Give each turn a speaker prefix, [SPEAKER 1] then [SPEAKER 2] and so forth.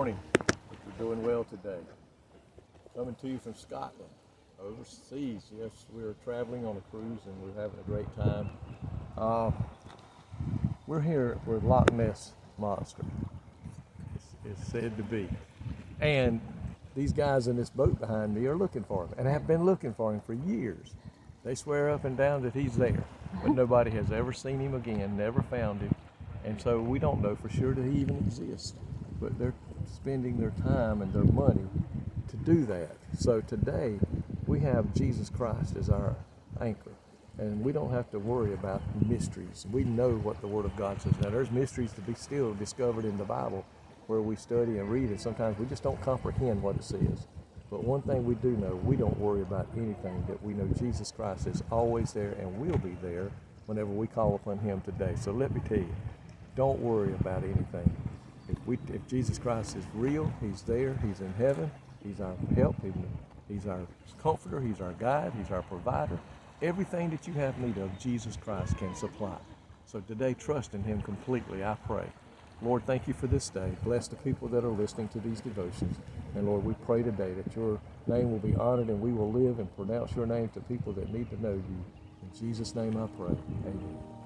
[SPEAKER 1] morning. Hope you're doing well today. Coming to you from Scotland, overseas. Yes, we're traveling on a cruise and we're having a great time. We're here with Loch Ness Monster. It's said to be. And these guys in this boat behind me are looking for him and have been looking for him for years. They swear up and down that he's there, but nobody has ever seen him again, never found him. And so we don't know for sure that he even exists. But they're spending their time and their money to do that. So today we have Jesus Christ as our anchor, and we don't have to worry about mysteries. We know what the Word of God says. Now there's mysteries to be still discovered in the Bible where we study and read, and sometimes we just don't comprehend what it says. But one thing we do know, we don't worry about anything, that we know Jesus Christ is always there and will be there whenever we call upon Him today. So let me tell you, don't worry about anything. If Jesus Christ is real, He's there, He's in heaven, He's our help, He's our comforter, He's our guide, He's our provider. Everything that you have need of, Jesus Christ can supply. So today, trust in Him completely, I pray. Lord, thank you for this day. Bless the people that are listening to these devotions. And Lord, we pray today that your name will be honored and we will live and pronounce your name to people that need to know you. In Jesus' name I pray. Amen.